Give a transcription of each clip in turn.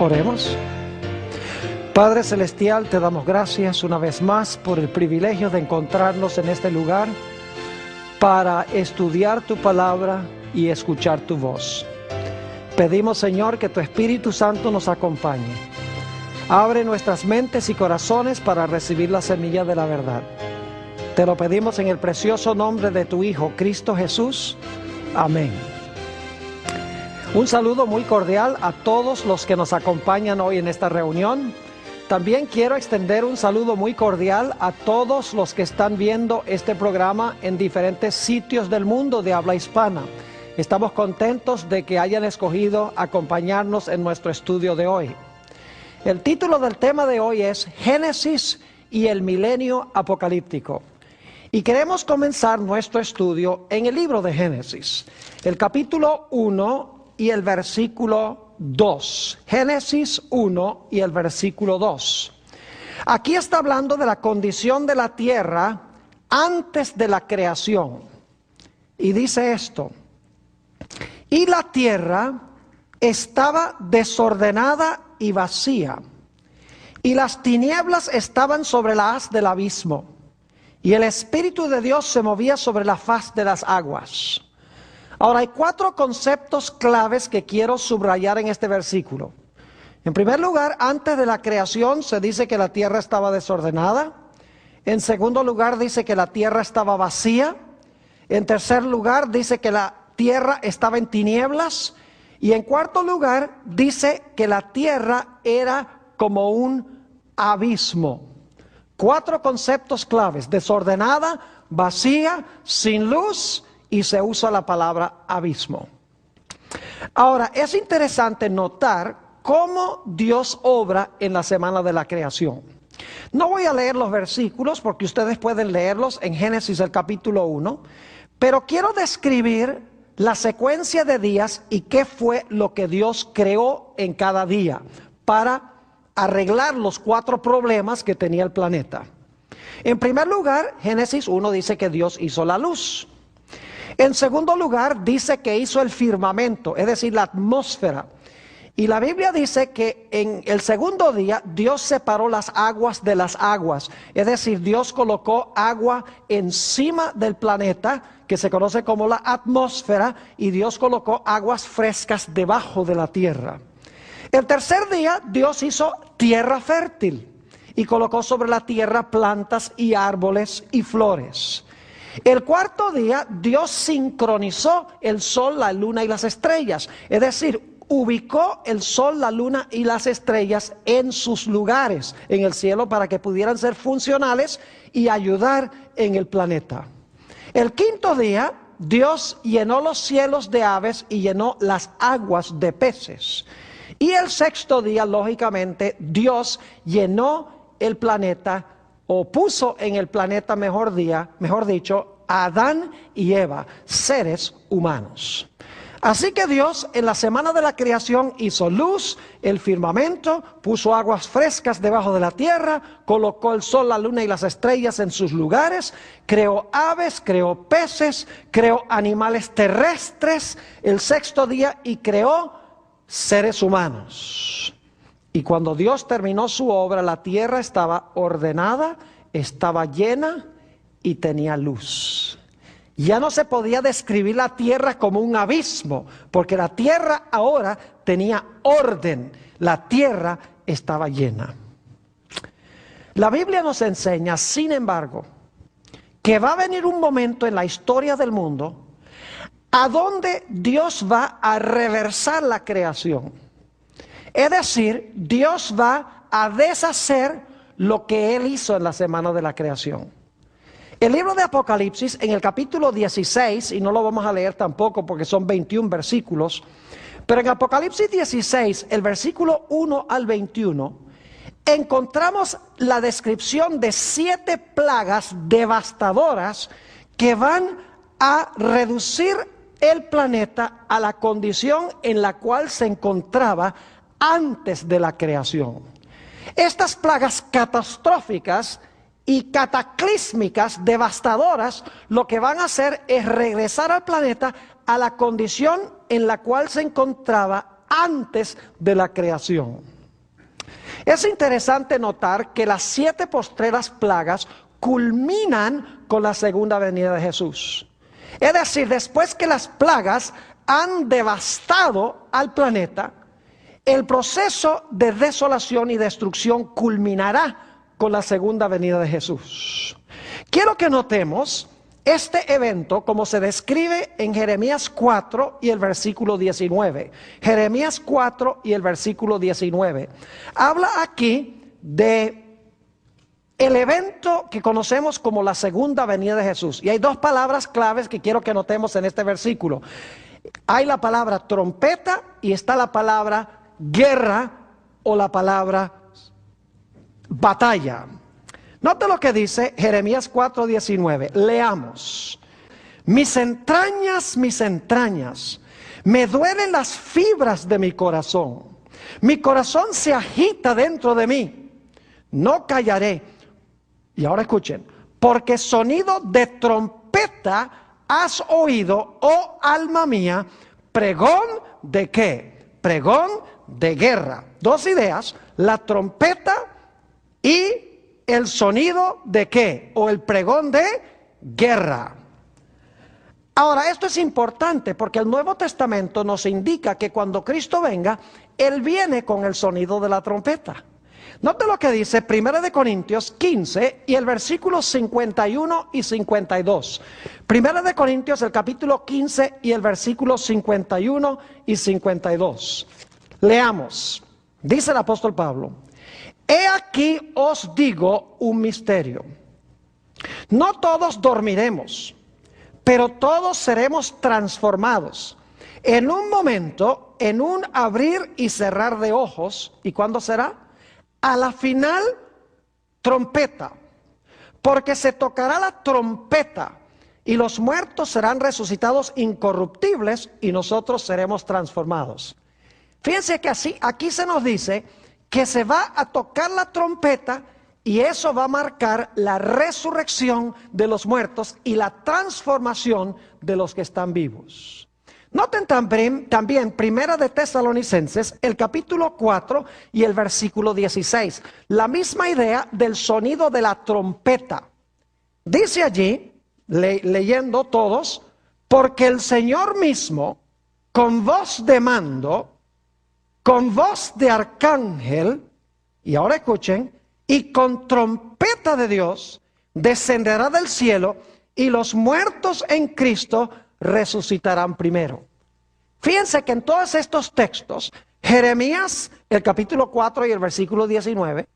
Oremos. Padre Celestial, te damos gracias una vez más por el privilegio de encontrarnos en este lugar para estudiar tu palabra y escuchar tu voz. Pedimos, Señor, que tu Espíritu Santo nos acompañe. Abre nuestras mentes y corazones para recibir la semilla de la verdad. Te lo pedimos en el precioso nombre de tu Hijo, Cristo Jesús. Amén. Un saludo muy cordial a todos los que nos acompañan hoy en esta reunión. También quiero extender un saludo muy cordial a todos los que están viendo este programa en diferentes sitios del mundo de habla hispana. Estamos contentos de que hayan escogido acompañarnos en nuestro estudio de hoy. El título del tema de hoy es Génesis y el milenio apocalíptico. Y queremos comenzar nuestro estudio en el libro de Génesis, el capítulo 1 y el versículo 2. Génesis 1 y el versículo 2. Aquí está hablando de la condición de la tierra antes de la creación. Y dice esto: y la tierra estaba desordenada y vacía, y las tinieblas estaban sobre la haz del abismo, y el Espíritu de Dios se movía sobre la faz de las aguas. Ahora hay 4 conceptos claves que quiero subrayar en este versículo. En primer lugar, antes de la creación se dice que la tierra estaba desordenada. En segundo lugar, dice que la tierra estaba vacía. En tercer lugar, dice que la tierra estaba en tinieblas. Y en cuarto lugar, dice que la tierra era como un abismo. 4 conceptos claves: desordenada, vacía, sin luz, y se usa la palabra abismo. Ahora, es interesante notar cómo Dios obra en la semana de la creación. No voy a leer los versículos porque ustedes pueden leerlos en Génesis el capítulo 1, pero quiero describir la secuencia de días y qué fue lo que Dios creó en cada día para arreglar los 4 problemas que tenía el planeta. En primer lugar, Génesis 1 dice que Dios hizo la luz. En segundo lugar, dice que hizo el firmamento, es decir, la atmósfera. Y la Biblia dice que en el segundo día Dios separó las aguas de las aguas. Es decir, Dios colocó agua encima del planeta, que se conoce como la atmósfera, y Dios colocó aguas frescas debajo de la tierra. El tercer día Dios hizo tierra fértil y colocó sobre la tierra plantas y árboles y flores. El cuarto día Dios sincronizó el sol, la luna y las estrellas, es decir, ubicó el sol, la luna y las estrellas en sus lugares en el cielo para que pudieran ser funcionales y ayudar en el planeta. El quinto día Dios llenó los cielos de aves y llenó las aguas de peces. Y el sexto día, lógicamente, Dios llenó el planeta, o puso en el planeta, mejor dicho, a Adán y Eva, seres humanos. Así que Dios en la semana de la creación hizo luz, el firmamento, puso aguas frescas debajo de la tierra, colocó el sol, la luna y las estrellas en sus lugares, creó aves, creó peces, creó animales terrestres el sexto día y creó seres humanos. Y cuando Dios terminó su obra, la tierra estaba ordenada, estaba llena y tenía luz. Ya no se podía describir la tierra como un abismo, porque la tierra ahora tenía orden. La tierra estaba llena. La Biblia nos enseña, sin embargo, que va a venir un momento en la historia del mundo a donde Dios va a reversar la creación. Es decir, Dios va a deshacer lo que Él hizo en la semana de la creación. El libro de Apocalipsis, en el capítulo 16, y no lo vamos a leer tampoco porque son 21 versículos, pero en Apocalipsis 16, el versículo 1 al 21, encontramos la descripción de 7 plagas devastadoras que van a reducir el planeta a la condición en la cual se encontraba antes de la creación. Estas plagas catastróficas y cataclísmicas, devastadoras, lo que van a hacer es regresar al planeta a la condición en la cual se encontraba antes de la creación. Es interesante notar que las 7 postreras plagas culminan con la segunda venida de Jesús. Es decir, después que las plagas han devastado al planeta, el proceso de desolación y destrucción culminará con la segunda venida de Jesús. Quiero que notemos este evento como se describe en Jeremías 4 y el versículo 19. Jeremías 4 y el versículo 19. Habla aquí de el evento que conocemos como la segunda venida de Jesús. Y hay 2 palabras claves que quiero que notemos en este versículo. Hay la palabra trompeta y está la palabra guerra o la palabra batalla. Note lo que dice Jeremías 4:19. Leamos. Mis entrañas, me duelen las fibras de mi corazón. Mi corazón se agita dentro de mí. No callaré. Y ahora escuchen. Porque sonido de trompeta has oído, oh alma mía, pregón de ¿qué? Pregón de guerra. 2 ideas. La trompeta y el sonido de ¿qué? O el pregón de guerra. Ahora, esto es importante porque el Nuevo Testamento nos indica que cuando Cristo venga, Él viene con el sonido de la trompeta. Note lo que dice 1 de Corintios 15 y el versículo 51 y 52. 1 de Corintios, el capítulo 15 y el versículo 51 y 52. Leamos. Dice el apóstol Pablo. He aquí os digo un misterio. No todos dormiremos, pero todos seremos transformados. En un momento, en un abrir y cerrar de ojos. ¿Y cuándo será? A la final, trompeta. Porque se tocará la trompeta y los muertos serán resucitados incorruptibles y nosotros seremos transformados. Fíjense que aquí se nos dice que se va a tocar la trompeta y eso va a marcar la resurrección de los muertos y la transformación de los que están vivos. Noten también Primera de Tesalonicenses, el capítulo 4 y el versículo 16. La misma idea del sonido de la trompeta. Dice allí, leyendo todos, porque el Señor mismo, con voz de mando, con voz de arcángel, y ahora escuchen, y con trompeta de Dios, descenderá del cielo, y los muertos en Cristo resucitarán primero. Fíjense que en todos estos textos, Jeremías, el capítulo 4 y el versículo 19,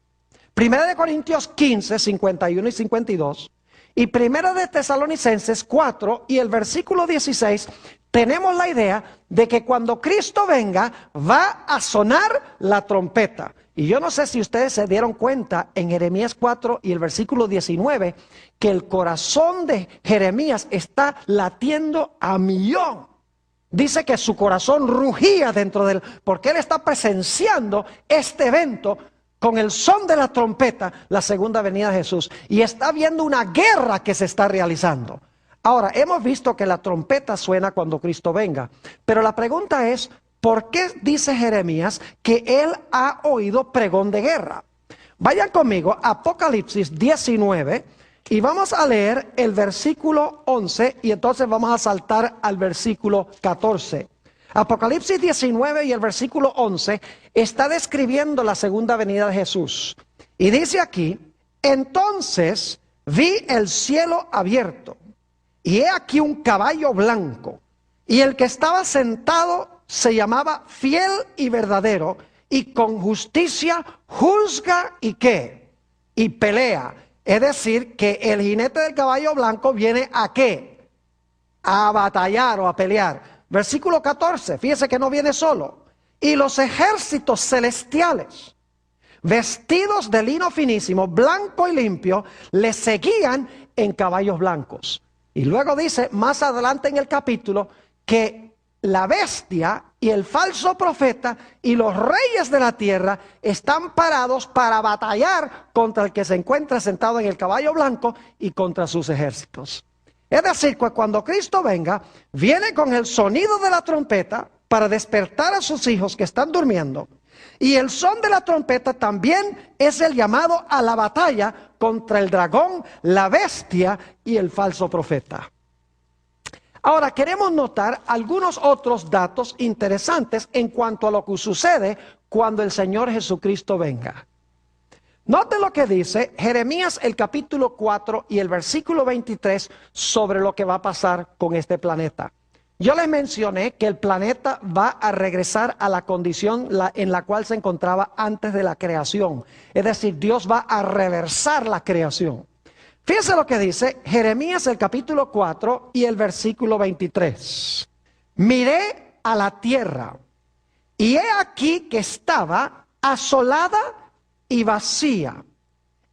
1 de Corintios 15, 51 y 52, y 1 de Tesalonicenses 4 y el versículo 16, tenemos la idea de que cuando Cristo venga va a sonar la trompeta. Y yo no sé si ustedes se dieron cuenta en Jeremías 4 y el versículo 19 que el corazón de Jeremías está latiendo a millón. Dice que su corazón rugía dentro de él porque él está presenciando este evento con el son de la trompeta, la segunda venida de Jesús. Y está viendo una guerra que se está realizando. Ahora, hemos visto que la trompeta suena cuando Cristo venga, pero la pregunta es, ¿por qué dice Jeremías que él ha oído pregón de guerra? Vayan conmigo a Apocalipsis 19 y vamos a leer el versículo 11 y entonces vamos a saltar al versículo 14. Apocalipsis 19 y el versículo 11 está describiendo la segunda venida de Jesús. Y dice aquí, entonces vi el cielo abierto. Y he aquí un caballo blanco, y el que estaba sentado se llamaba Fiel y Verdadero, y con justicia juzga y ¿qué? Y pelea. Es decir, que el jinete del caballo blanco viene ¿a qué? A batallar o a pelear. Versículo 14, fíjese que no viene solo. Y los ejércitos celestiales, vestidos de lino finísimo, blanco y limpio, le seguían en caballos blancos. Y luego dice más adelante en el capítulo que la bestia y el falso profeta y los reyes de la tierra están parados para batallar contra el que se encuentra sentado en el caballo blanco y contra sus ejércitos. Es decir, que cuando Cristo venga, viene con el sonido de la trompeta para despertar a sus hijos que están durmiendo. Y el son de la trompeta también es el llamado a la batalla contra el dragón, la bestia y el falso profeta. Ahora queremos notar algunos otros datos interesantes en cuanto a lo que sucede cuando el Señor Jesucristo venga. Note lo que dice Jeremías el capítulo 4 y el versículo 23 sobre lo que va a pasar con este planeta. Yo les mencioné que el planeta va a regresar a la condición en la cual se encontraba antes de la creación. Es decir, Dios va a reversar la creación. Fíjense lo que dice Jeremías el capítulo 4 y el versículo 23. Miré a la tierra y he aquí que estaba asolada y vacía,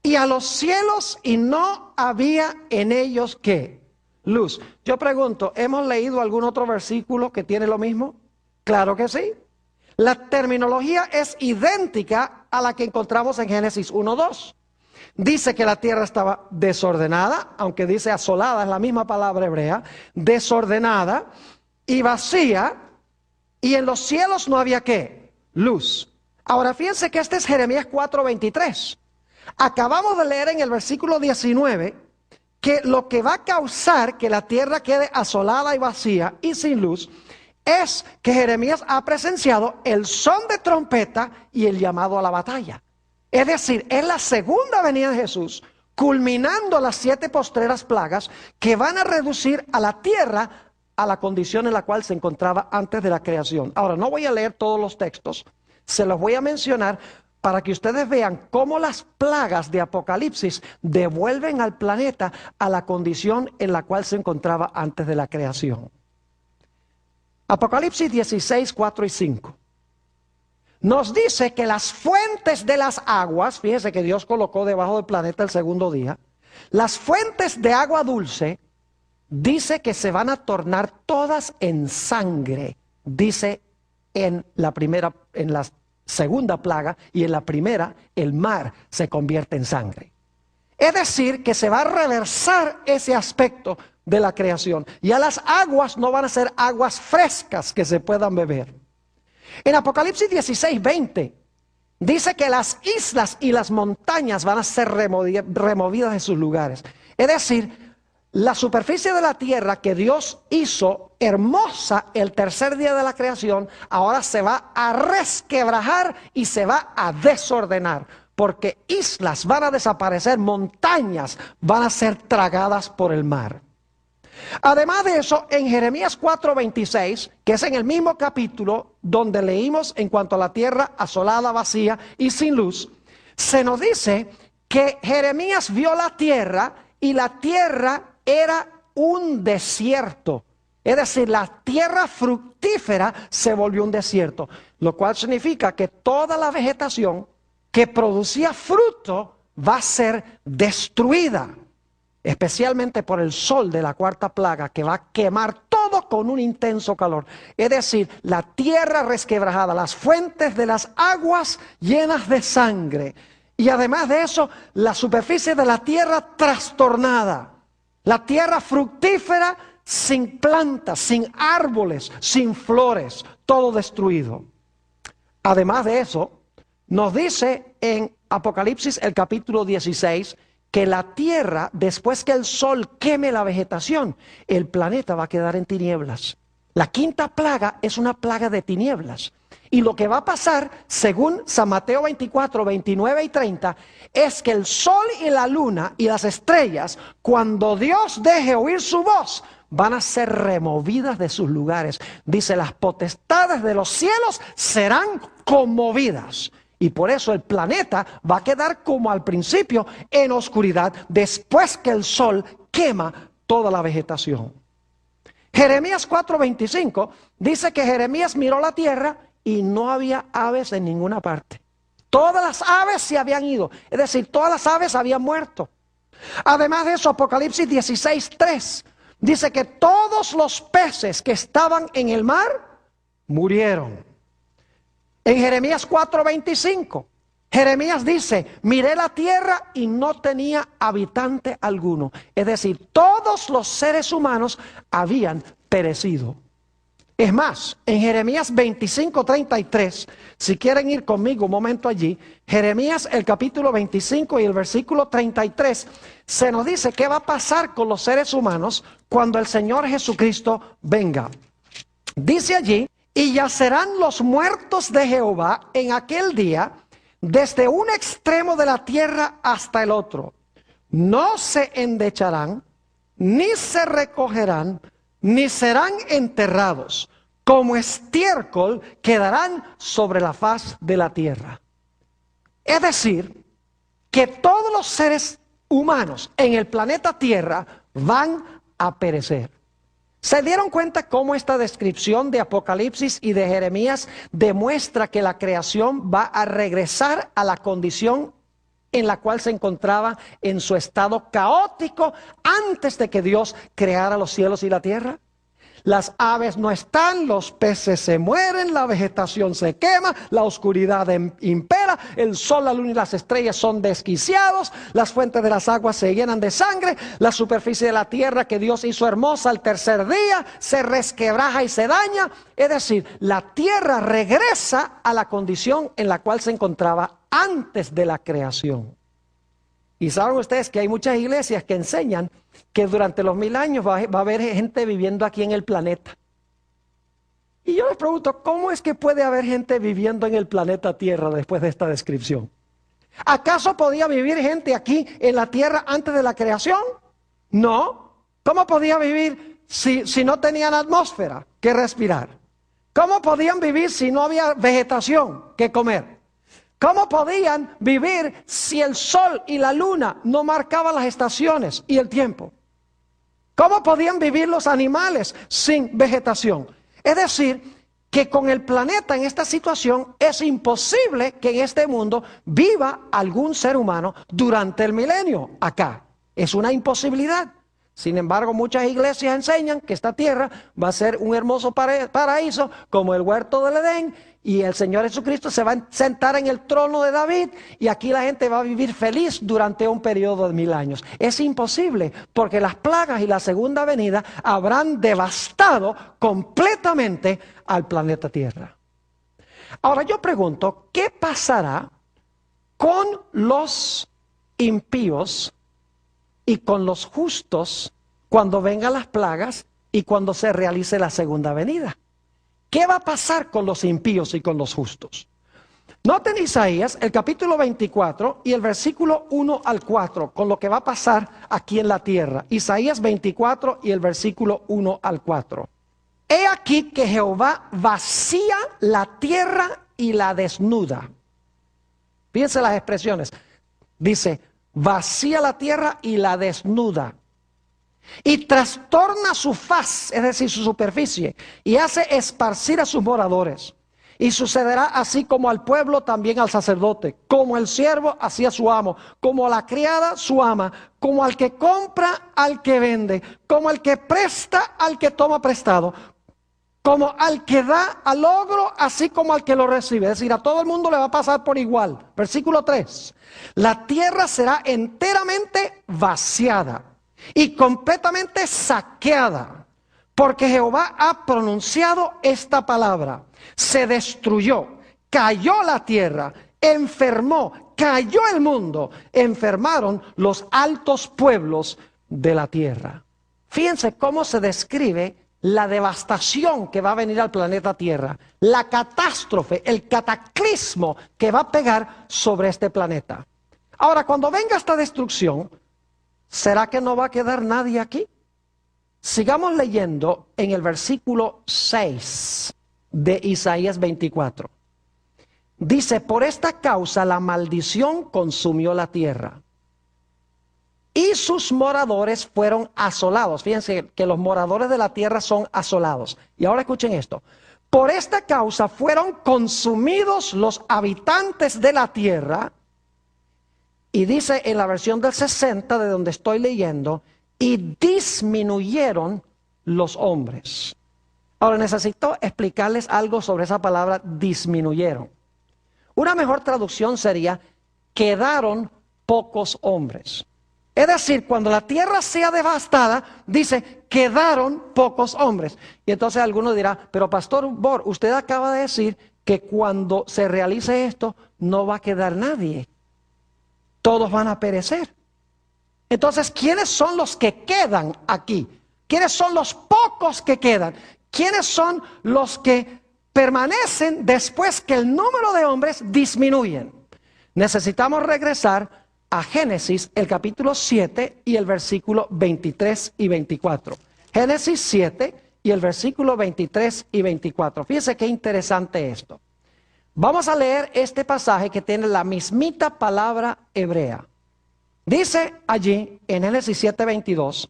y a los cielos y no había en ellos ¿qué? Luz. Yo pregunto, ¿hemos leído algún otro versículo que tiene lo mismo? Claro que sí. La terminología es idéntica a la que encontramos en Génesis 1:2. Dice que la tierra estaba desordenada, aunque dice asolada, es la misma palabra hebrea, desordenada y vacía, y en los cielos no había ¿qué? Luz. Ahora fíjense que este es Jeremías 4:23. Acabamos de leer en el versículo 19 que lo que va a causar que la tierra quede asolada y vacía y sin luz es que Jeremías ha presenciado el son de trompeta y el llamado a la batalla. Es decir, es la segunda venida de Jesús, culminando las 7 postreras plagas que van a reducir a la tierra a la condición en la cual se encontraba antes de la creación. Ahora, no voy a leer todos los textos, se los voy a mencionar para que ustedes vean cómo las plagas de Apocalipsis devuelven al planeta a la condición en la cual se encontraba antes de la creación. Apocalipsis 16, 4 y 5. Nos dice que las fuentes de las aguas, fíjense que Dios colocó debajo del planeta el segundo día, las fuentes de agua dulce, dice que se van a tornar todas en sangre, dice en la segunda plaga, y en la primera el mar se convierte en sangre. Es decir, que se va a reversar ese aspecto de la creación. Ya las aguas no van a ser aguas frescas que se puedan beber. En Apocalipsis 16, 20, dice que las islas y las montañas van a ser removidas de sus lugares. Es decir, la superficie de la tierra que Dios hizo hermosa el tercer día de la creación, ahora se va a resquebrajar y se va a desordenar. Porque islas van a desaparecer, montañas van a ser tragadas por el mar. Además de eso, en Jeremías 4:26, que es en el mismo capítulo donde leímos en cuanto a la tierra asolada, vacía y sin luz, se nos dice que Jeremías vio la tierra y la tierra era un desierto. Es decir, la tierra fructífera se volvió un desierto, lo cual significa que toda la vegetación que producía fruto va a ser destruida, especialmente por el sol de la cuarta plaga que va a quemar todo con un intenso calor. Es decir, la tierra resquebrajada, las fuentes de las aguas llenas de sangre, y además de eso, la superficie de la tierra trastornada, la tierra fructífera sin plantas, sin árboles, sin flores, todo destruido. Además de eso, nos dice en Apocalipsis el capítulo 16 que la tierra, después que el sol queme la vegetación, el planeta va a quedar en tinieblas. La quinta plaga es una plaga de tinieblas. Y lo que va a pasar, según San Mateo 24, 29 y 30, es que el sol y la luna y las estrellas, cuando Dios deje oír su voz, van a ser removidas de sus lugares. Dice, las potestades de los cielos serán conmovidas. Y por eso el planeta va a quedar como al principio en oscuridad, después que el sol quema toda la vegetación. Jeremías 4:25 dice que Jeremías miró la tierra y no había aves en ninguna parte. Todas las aves se habían ido, es decir, todas las aves habían muerto. Además de eso, Apocalipsis 16:3 dice que todos los peces que estaban en el mar murieron. En Jeremías 4:25, Jeremías dice, miré la tierra y no tenía habitante alguno. Es decir, todos los seres humanos habían perecido. Es más, en Jeremías 25:33, si quieren ir conmigo un momento allí, Jeremías el capítulo 25 y el versículo 33, se nos dice qué va a pasar con los seres humanos cuando el Señor Jesucristo venga. Dice allí, y yacerán los muertos de Jehová en aquel día, desde un extremo de la tierra hasta el otro. No se endecharán, ni se recogerán, ni serán enterrados. Como estiércol quedarán sobre la faz de la tierra. Es decir, que todos los seres humanos en el planeta Tierra van a perecer. ¿Se dieron cuenta cómo esta descripción de Apocalipsis y de Jeremías demuestra que la creación va a regresar a la condición en la cual se encontraba en su estado caótico antes de que Dios creara los cielos y la tierra? Las aves no están, los peces se mueren, la vegetación se quema, la oscuridad impera, el sol, la luna y las estrellas son desquiciados, las fuentes de las aguas se llenan de sangre, la superficie de la tierra que Dios hizo hermosa al tercer día se resquebraja y se daña. Es decir, la tierra regresa a la condición en la cual se encontraba antes de la creación. Y saben ustedes que hay muchas iglesias que enseñan que durante los 1000 años va a haber gente viviendo aquí en el planeta. Y yo les pregunto, ¿cómo es que puede haber gente viviendo en el planeta Tierra después de esta descripción? ¿Acaso podía vivir gente aquí en la Tierra antes de la creación? No. ¿Cómo podía vivir si no tenían atmósfera que respirar? ¿Cómo podían vivir si no había vegetación que comer? ¿Cómo podían vivir si el sol y la luna no marcaban las estaciones y el tiempo? ¿Cómo podían vivir los animales sin vegetación? Es decir, que con el planeta en esta situación es imposible que en este mundo viva algún ser humano durante el milenio acá. Es una imposibilidad. Sin embargo, muchas iglesias enseñan que esta tierra va a ser un hermoso paraíso como el huerto del Edén, y el Señor Jesucristo se va a sentar en el trono de David y aquí la gente va a vivir feliz durante un periodo de 1000 años. Es imposible porque las plagas y la segunda venida habrán devastado completamente al planeta Tierra. Ahora yo pregunto, ¿qué pasará con los impíos y con los justos cuando vengan las plagas y cuando se realice la segunda venida? ¿Qué va a pasar con los impíos y con los justos? Noten Isaías, el capítulo 24 y el versículo 1 al 4, con lo que va a pasar aquí en la tierra. Isaías 24 y el versículo 1 al 4. He aquí que Jehová vacía la tierra y la desnuda. Fíjense las expresiones. Dice, vacía la tierra y la desnuda. Y trastorna su faz, es decir, su superficie, y hace esparcir a sus moradores. Y sucederá así como al pueblo, también al sacerdote, como el siervo, así a su amo, como a la criada, su ama, como al que compra, al que vende, como al que presta, al que toma prestado, como al que da al ogro, así como al que lo recibe. Es decir, a todo el mundo le va a pasar por igual. Versículo 3. La tierra será enteramente vaciada y completamente saqueada, porque Jehová ha pronunciado esta palabra. Se destruyó, cayó la tierra, enfermó, cayó el mundo, enfermaron los altos pueblos de la tierra. Fíjense cómo se describe la devastación que va a venir al planeta Tierra, la catástrofe, el cataclismo que va a pegar sobre este planeta. Ahora, cuando venga esta destrucción, ¿será que no va a quedar nadie aquí? Sigamos leyendo en el versículo 6 de Isaías 24. Dice, por esta causa la maldición consumió la tierra y sus moradores fueron asolados. Fíjense que los moradores de la tierra son asolados. Y ahora escuchen esto. Por esta causa fueron consumidos los habitantes de la tierra. Y dice en la versión del 60 de donde estoy leyendo, y disminuyeron los hombres. Ahora necesito explicarles algo sobre esa palabra disminuyeron. Una mejor traducción sería, quedaron pocos hombres. Es decir, cuando la tierra sea devastada, dice, quedaron pocos hombres. Y entonces alguno dirá, pero Pastor Bor, usted acaba de decir que cuando se realice esto, no va a quedar nadie. Todos van a perecer. Entonces, ¿quiénes son los que quedan aquí? ¿Quiénes son los pocos que quedan? ¿Quiénes son los que permanecen después que el número de hombres disminuyen? Necesitamos regresar a Génesis, el capítulo 7 y el versículo 23 y 24. Génesis 7 y el versículo 23 y 24. Fíjense qué interesante esto. Vamos a leer este pasaje que tiene la mismita palabra hebrea. Dice allí en Génesis 7:22,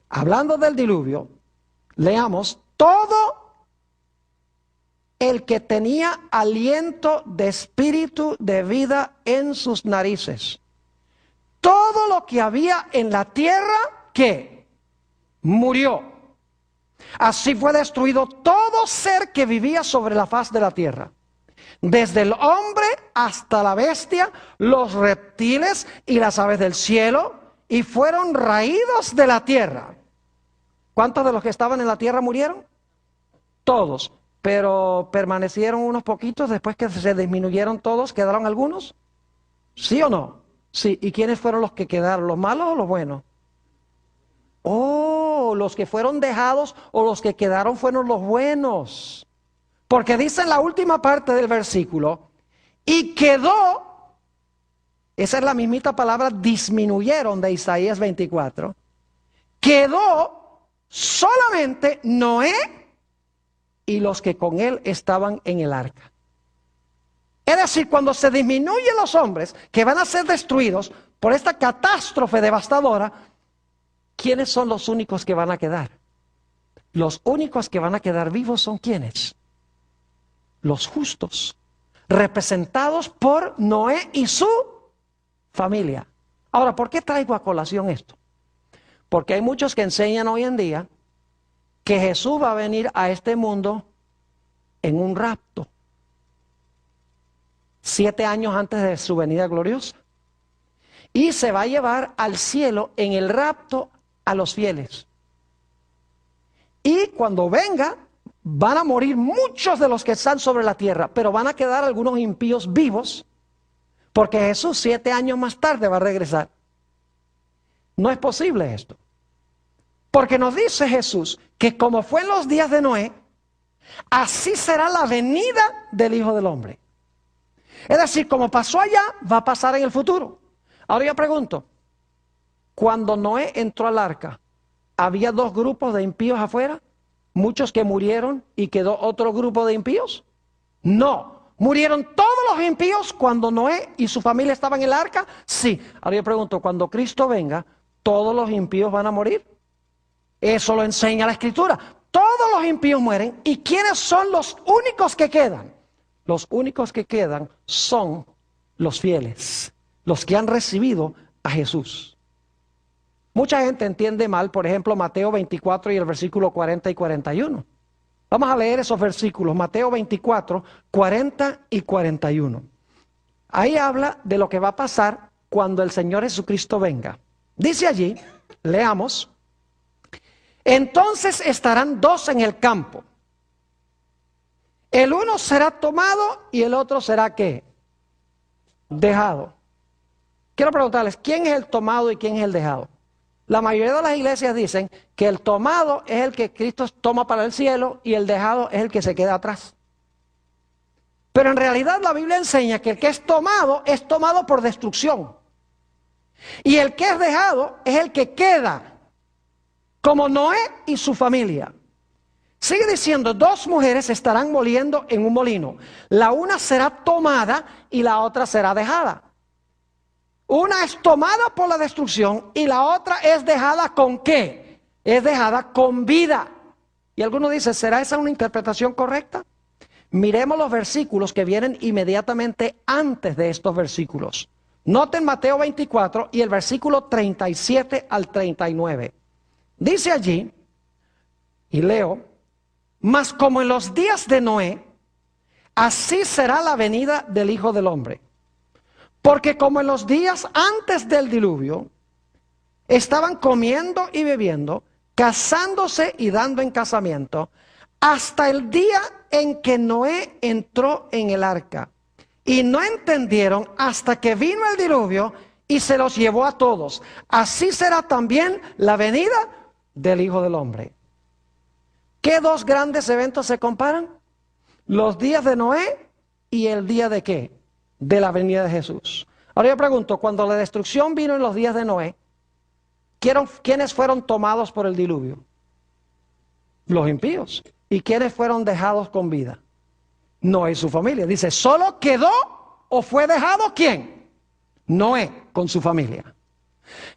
hablando del diluvio, leamos, todo el que tenía aliento de espíritu de vida en sus narices, todo lo que había en la tierra, ¿qué? Murió. Así fue destruido todo ser que vivía sobre la faz de la tierra. Desde el hombre hasta la bestia, los reptiles y las aves del cielo, y fueron raídos de la tierra. ¿Cuántos de los que estaban en la tierra murieron? Todos. Pero permanecieron unos poquitos después que se disminuyeron todos, ¿quedaron algunos? ¿Sí o no? Sí. ¿Y quiénes fueron los que quedaron? ¿Los malos o los buenos? Oh, los que fueron dejados o los que quedaron fueron los buenos. Porque dice en la última parte del versículo, y quedó, esa es la mismita palabra, disminuyeron de Isaías 24, quedó solamente Noé y los que con él estaban en el arca. Es decir, cuando se disminuyen los hombres que van a ser destruidos por esta catástrofe devastadora, ¿quiénes son los únicos que van a quedar? Los únicos que van a quedar vivos son ¿quiénes? Los justos, representados por Noé y su familia. Ahora, ¿por qué traigo a colación esto? Porque hay muchos que enseñan hoy en día que Jesús va a venir a este mundo en un rapto, 7 años antes de su venida gloriosa, y se va a llevar al cielo en el rapto a los fieles. Y cuando venga, van a morir muchos de los que están sobre la tierra, pero van a quedar algunos impíos vivos, porque Jesús 7 años más tarde va a regresar. No es posible esto. Porque nos dice Jesús que como fue en los días de Noé, así será la venida del Hijo del Hombre. Es decir, como pasó allá, va a pasar en el futuro. Ahora yo pregunto, cuando Noé entró al arca, ¿había 2 grupos de impíos afuera? ¿Muchos que murieron y quedó otro grupo de impíos? No. ¿Murieron todos los impíos cuando Noé y su familia estaban en el arca? Sí. Ahora yo pregunto, cuando Cristo venga, ¿todos los impíos van a morir? Eso lo enseña la Escritura. Todos los impíos mueren. ¿Y quiénes son los únicos que quedan? Los únicos que quedan son los fieles, los que han recibido a Jesús. Mucha gente entiende mal, por ejemplo, Mateo 24 y el versículo 40 y 41. Vamos a leer esos versículos, Mateo 24, 40 y 41. Ahí habla de lo que va a pasar cuando el Señor Jesucristo venga. Dice allí, leamos, entonces estarán 2 en el campo. El uno será tomado y el otro será ¿qué? Dejado. Quiero preguntarles, ¿quién es el tomado y quién es el dejado? La mayoría de las iglesias dicen que el tomado es el que Cristo toma para el cielo y el dejado es el que se queda atrás. Pero en realidad la Biblia enseña que el que es tomado por destrucción. Y el que es dejado es el que queda, como Noé y su familia. Sigue diciendo, 2 mujeres estarán moliendo en un molino. La una será tomada y la otra será dejada. Una es tomada por la destrucción y la otra es dejada ¿con qué? Es dejada con vida. Y alguno dice, ¿será esa una interpretación correcta? Miremos los versículos que vienen inmediatamente antes de estos versículos. Noten Mateo 24 y el versículo 37 al 39. Dice allí, y leo, mas como en los días de Noé, así será la venida del Hijo del Hombre. Porque como en los días antes del diluvio, estaban comiendo y bebiendo, casándose y dando en casamiento, hasta el día en que Noé entró en el arca. Y no entendieron hasta que vino el diluvio y se los llevó a todos. Así será también la venida del Hijo del Hombre. ¿Qué dos grandes eventos se comparan? Los días de Noé y el día de ¿qué? De la venida de Jesús. Ahora yo pregunto, cuando la destrucción vino en los días de Noé, ¿quiénes fueron tomados por el diluvio? Los impíos. ¿Y quiénes fueron dejados con vida? Noé y su familia. Dice, ¿solo quedó o fue dejado quién? Noé con su familia.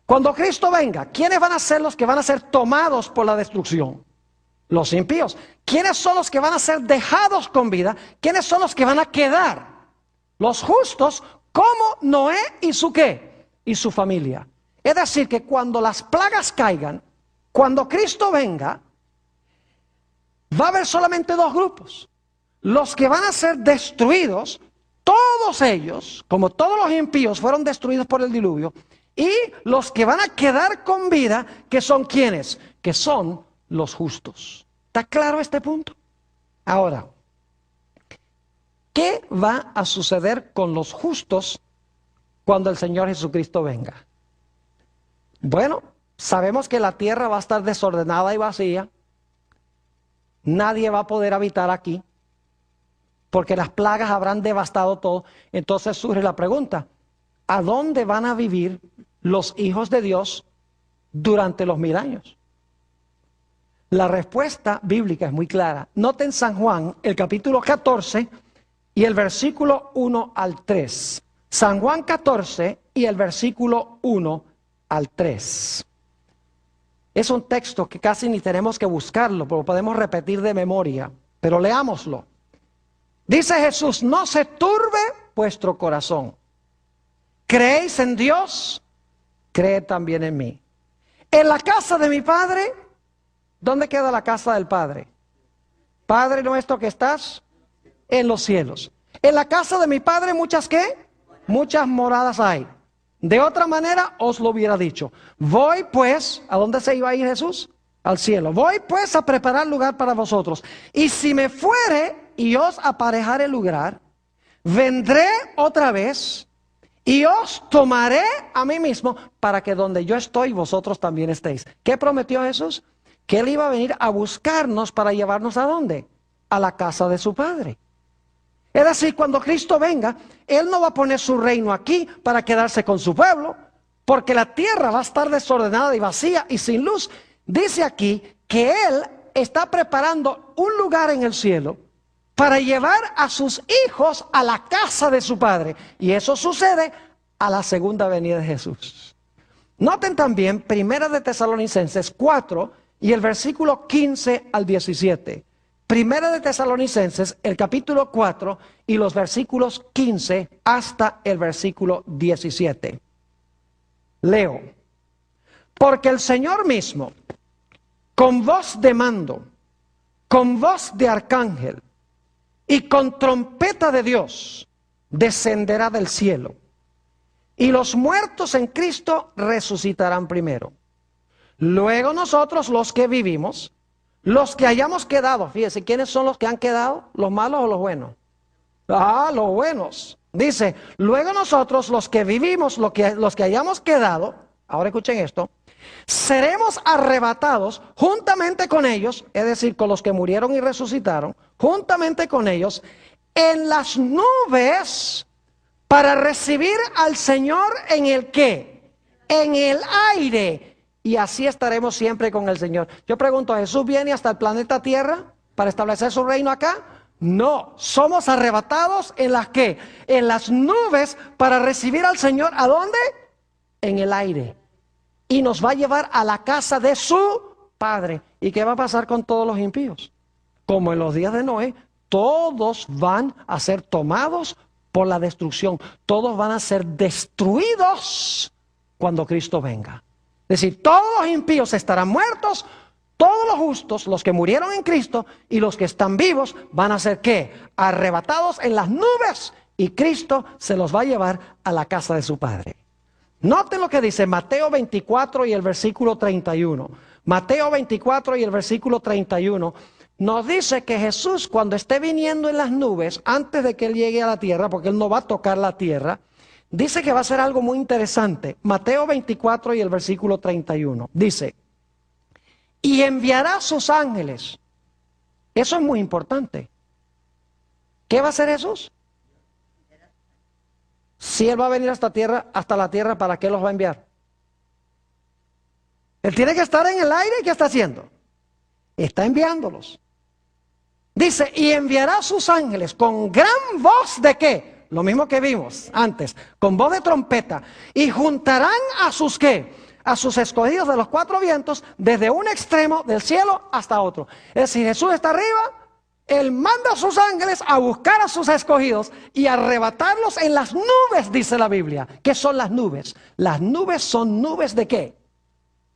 Cuando Cristo venga, ¿quiénes van a ser los que van a ser tomados por la destrucción? Los impíos. ¿Quiénes son los que van a ser dejados con vida? ¿Quiénes son los que van a quedar? Los justos, como Noé y su ¿qué? Y su familia. Es decir, que cuando las plagas caigan, cuando Cristo venga, va a haber solamente dos grupos. Los que van a ser destruidos, todos ellos, como todos los impíos, fueron destruidos por el diluvio. Y los que van a quedar con vida, que son ¿quiénes? Que son los justos. ¿Está claro este punto? Ahora, ¿qué va a suceder con los justos cuando el Señor Jesucristo venga? Bueno, sabemos que la tierra va a estar desordenada y vacía. Nadie va a poder habitar aquí, porque las plagas habrán devastado todo. Entonces surge la pregunta, ¿a dónde van a vivir los hijos de Dios durante los 1000 años? La respuesta bíblica es muy clara. Noten San Juan, el capítulo 14 y el versículo 1 al 3. San Juan 14 y el versículo 1 al 3. Es un texto que casi ni tenemos que buscarlo, porque podemos repetir de memoria, pero leámoslo. Dice Jesús, no se turbe vuestro corazón. ¿Creéis en Dios? Creed también en mí. En la casa de mi Padre, ¿dónde queda la casa del Padre? Padre nuestro que estás en los cielos. En la casa de mi Padre muchas ¿qué? Muchas moradas hay. De otra manera os lo hubiera dicho. Voy pues, ¿a dónde se iba a ir Jesús? Al cielo. Voy pues a preparar lugar para vosotros. Y si me fuere y os aparejare lugar, vendré otra vez y os tomaré a mí mismo para que donde yo estoy vosotros también estéis. ¿Qué prometió Jesús? Que Él iba a venir a buscarnos para llevarnos ¿a dónde? A la casa de su Padre. Es decir, cuando Cristo venga, Él no va a poner su reino aquí para quedarse con su pueblo, porque la tierra va a estar desordenada y vacía y sin luz. Dice aquí que Él está preparando un lugar en el cielo para llevar a sus hijos a la casa de su Padre. Y eso sucede a la segunda venida de Jesús. Noten también 1 de Tesalonicenses 4 y el versículo 15 al 17. Primera de Tesalonicenses, el capítulo 4 y los versículos 15 hasta el versículo 17. Leo. Porque el Señor mismo, con voz de mando, con voz de arcángel y con trompeta de Dios, descenderá del cielo. Y los muertos en Cristo resucitarán primero. Luego nosotros los que vivimos, los que hayamos quedado, fíjense, ¿quiénes son los que han quedado? ¿Los malos o los buenos? Ah, los buenos. Dice, luego nosotros los que vivimos, los que hayamos quedado, ahora escuchen esto, seremos arrebatados juntamente con ellos, es decir, con los que murieron y resucitaron, juntamente con ellos, en las nubes para recibir al Señor en el ¿qué? En el aire. Y así estaremos siempre con el Señor. Yo pregunto, ¿Jesús viene hasta el planeta Tierra para establecer su reino acá? No, somos arrebatados en las ¿qué? En las nubes para recibir al Señor. ¿A dónde? En el aire. Y nos va a llevar a la casa de su Padre. ¿Y qué va a pasar con todos los impíos? Como en los días de Noé, todos van a ser tomados por la destrucción. Todos van a ser destruidos cuando Cristo venga. Es decir, todos los impíos estarán muertos, todos los justos, los que murieron en Cristo y los que están vivos van a ser ¿qué? Arrebatados en las nubes y Cristo se los va a llevar a la casa de su Padre. Noten lo que dice Mateo 24 y el versículo 31. Mateo 24 y el versículo 31 nos dice que Jesús, cuando esté viniendo en las nubes, antes de que Él llegue a la tierra, porque Él no va a tocar la tierra, dice que va a ser algo muy interesante. Mateo 24 y el versículo 31. Dice, y enviará sus ángeles. Eso es muy importante. ¿Qué va a hacer Jesús? Si Él va a venir hasta la tierra, ¿para qué los va a enviar? Él tiene que estar en el aire. ¿Y qué está haciendo? Está enviándolos. Dice, y enviará sus ángeles con gran voz de ¿qué? Lo mismo que vimos antes, con voz de trompeta. Y juntarán a sus ¿qué? A sus escogidos de los cuatro vientos, desde un extremo del cielo hasta otro. Es decir, Jesús está arriba. Él manda a sus ángeles a buscar a sus escogidos y arrebatarlos en las nubes, dice la Biblia. ¿Qué son las nubes? Las nubes son nubes de ¿qué?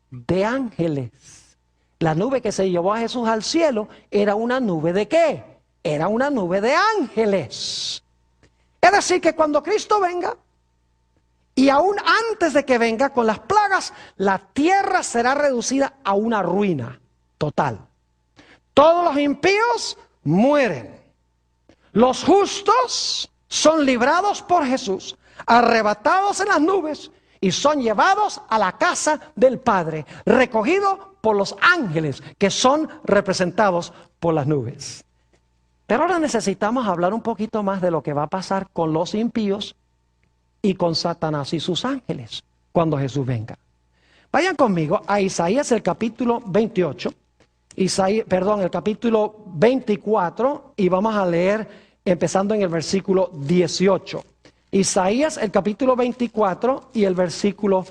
De ángeles. La nube que se llevó a Jesús al cielo era una nube de ¿qué? Era una nube de ángeles. Es decir, que cuando Cristo venga, y aún antes de que venga con las plagas, la tierra será reducida a una ruina total. Todos los impíos mueren. Los justos son librados por Jesús, arrebatados en las nubes y son llevados a la casa del Padre, recogidos por los ángeles que son representados por las nubes. Pero ahora necesitamos hablar un poquito más de lo que va a pasar con los impíos y con Satanás y sus ángeles cuando Jesús venga. Vayan conmigo a Isaías el capítulo 28. El capítulo 24, y vamos a leer empezando en el versículo 18. Isaías el capítulo 24 y el versículo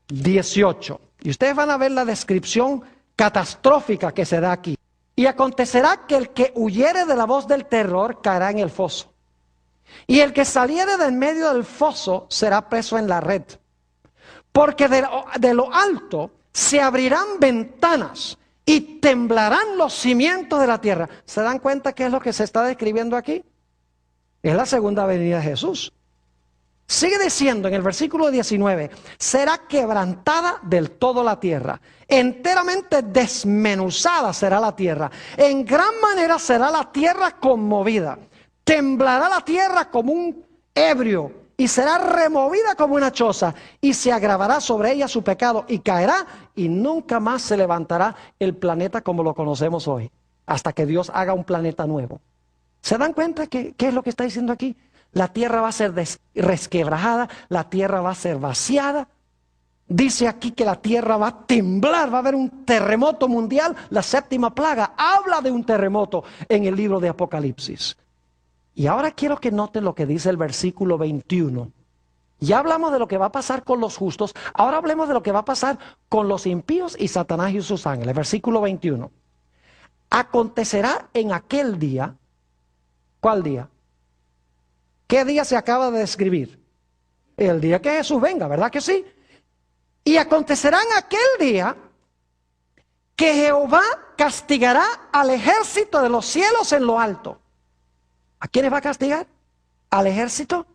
18. Y ustedes van a ver la descripción catastrófica que se da aquí. Y acontecerá que el que huyere de la voz del terror caerá en el foso. Y el que saliere del medio del foso será preso en la red. Porque de lo alto se abrirán ventanas y temblarán los cimientos de la tierra. ¿Se dan cuenta qué es lo que se está describiendo aquí? Es la segunda venida de Jesús. Sigue diciendo en el versículo 19, será quebrantada del todo la tierra, enteramente desmenuzada será la tierra, en gran manera será la tierra conmovida, temblará la tierra como un ebrio y será removida como una choza y se agravará sobre ella su pecado y caerá y nunca más se levantará el planeta como lo conocemos hoy, hasta que Dios haga un planeta nuevo. ¿Se dan cuenta qué es lo que está diciendo aquí? La tierra va a ser resquebrajada, la tierra va a ser vaciada. Dice aquí que la tierra va a temblar, va a haber un terremoto mundial. La séptima plaga habla de un terremoto en el libro de Apocalipsis. Y ahora quiero que noten lo que dice el versículo 21. Ya hablamos de lo que va a pasar con los justos, ahora hablemos de lo que va a pasar con los impíos y Satanás y sus ángeles. Versículo 21. Acontecerá en aquel día, ¿cuál día? ¿Qué día se acaba de describir? El día que Jesús venga, ¿verdad que sí? Y acontecerá en aquel día que Jehová castigará al ejército de los cielos en lo alto. ¿A quiénes va a castigar? Al ejército